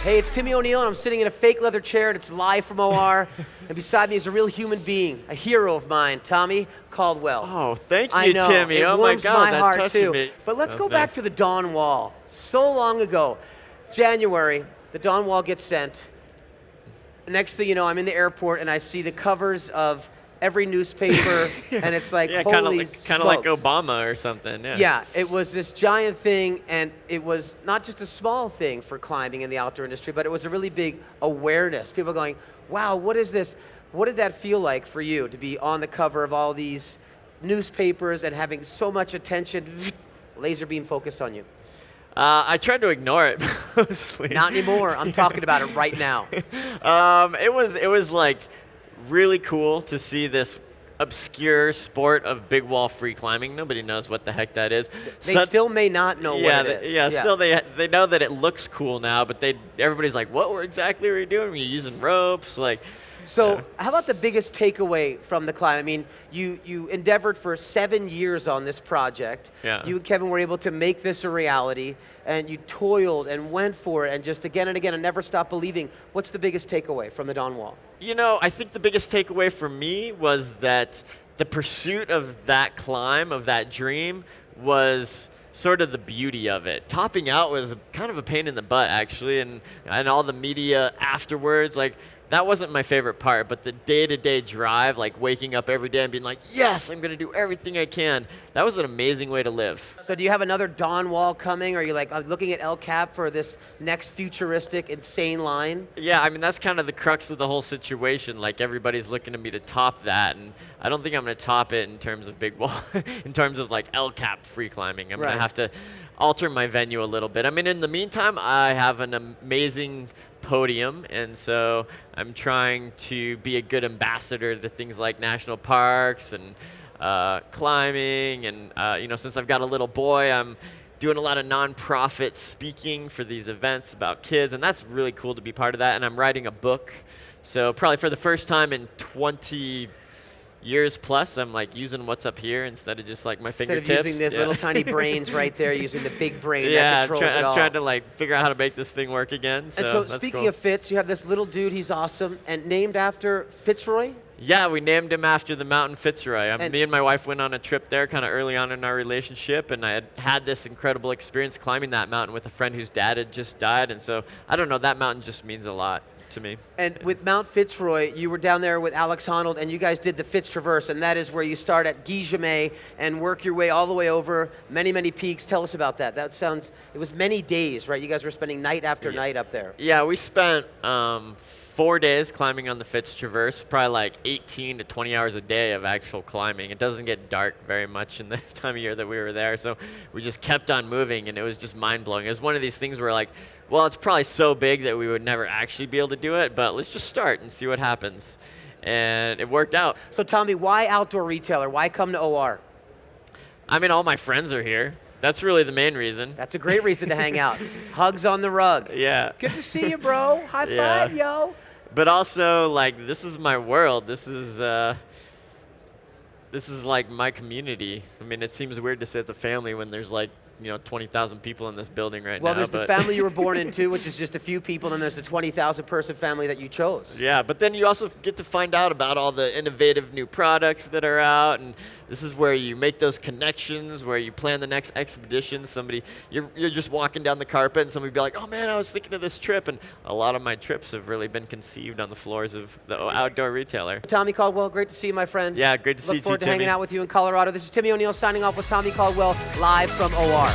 Hey, it's Timmy O'Neill, and I'm sitting in a fake leather chair, and it's live from OR. And beside me is a real human being, a hero of mine, Tommy Caldwell. Oh, thank you, I know, Timmy. it Oh my warms God, my that heart touched too. me. But let's That go was back nice. to the Dawn Wall. So long ago, January, the Dawn Wall gets sent. Next thing you know, I'm in the airport, and I see the covers of every newspaper, and it's like, Yeah, holy kind of like smokes. Obama or something. Yeah. Yeah, it was this giant thing, and it was not just a small thing for climbing in the outdoor industry, but it was a really big awareness. People going, wow, what is this? What did that feel like for you to be on the cover of all these newspapers and having so much attention, laser beam focus on you? I tried to ignore it mostly. Not anymore. I'm talking about it right now. It was like really cool to see this obscure sport of big wall free climbing. Nobody knows what the heck that is. They still may not know what it is. Yeah, still they know that it looks cool now, but everybody's like, what exactly are you doing? Are you using ropes? Like, So how about the biggest takeaway from the climb? I mean, you endeavored for 7 years on this project. Yeah. You and Kevin were able to make this a reality, and you toiled and went for it, and just again and again, and never stopped believing. What's the biggest takeaway from the Dawn Wall? You know, I think the biggest takeaway for me was that the pursuit of that climb, of that dream, was sort of the beauty of it. Topping out was kind of a pain in the butt, actually, and all the media afterwards, like, that wasn't my favorite part, but the day-to-day drive, like waking up every day and being like, yes, I'm gonna do everything I can, that was an amazing way to live. So do you have another Dawn Wall coming? Are you like looking at El Cap for this next futuristic, insane line? Yeah, I mean, that's kind of the crux of the whole situation. Like, everybody's looking to me to top that, and I don't think I'm gonna top it in terms of big wall, in terms of like El Cap free climbing. I'm gonna have to alter my venue a little bit. I mean, in the meantime, I have an amazing podium, and so I'm trying to be a good ambassador to things like national parks and climbing, and you know, since I've got a little boy, I'm doing a lot of nonprofit speaking for these events about kids, and that's really cool to be part of that. And I'm writing a book, so probably for the first time in 20 years plus, I'm like using what's up here instead of just like my fingertips. Instead of using the little tiny brains right there, using the big brain yeah, that controls it all. I'm trying to like figure out how to make this thing work again. So And so that's speaking cool. of Fitz, you have this little dude, he's awesome, and named after Fitzroy? Yeah, we named him after the mountain Fitzroy. And me and my wife went on a trip there kind of early on in our relationship, and I had this incredible experience climbing that mountain with a friend whose dad had just died, and so, I don't know, that mountain just means a lot to me. And with Mount Fitzroy, you were down there with Alex Honnold, and you guys did the Fitz Traverse, and that is where you start at Guy and work your way all the way over many, many peaks. Tell us about that. It was many days, right? You guys were spending night after night up there. Yeah, we spent 4 days climbing on the Fitz Traverse, probably like 18 to 20 hours a day of actual climbing. It doesn't get dark very much in the time of year that we were there, so we just kept on moving, and it was just mind-blowing. It was one of these things where like, well, it's probably so big that we would never actually be able to do it, but let's just start and see what happens. And it worked out. So Tommy, why outdoor retailer? Why come to OR? I mean, all my friends are here. That's really the main reason. That's a great reason to hang out. Hugs on the rug. Yeah. Good to see you, bro. High five, yo. But also, like, this is my world. This is like my community. I mean, it seems weird to say it's a family when there's like, you know, 20,000 people in this building right now. Well, there's the family you were born into, which is just a few people, and then there's the 20,000 person family that you chose. Yeah, but then you also get to find out about all the innovative new products that are out, and this is where you make those connections, where you plan the next expedition. You're just walking down the carpet, and somebody will be like, oh man, I was thinking of this trip, and a lot of my trips have really been conceived on the floors of the outdoor retailer. Tommy Caldwell, great to see you, my friend. Yeah, great to see you too, Look forward to Timmy. hanging out with you in Colorado. This is Timmy O'Neill signing off with Tommy Caldwell, live from OR.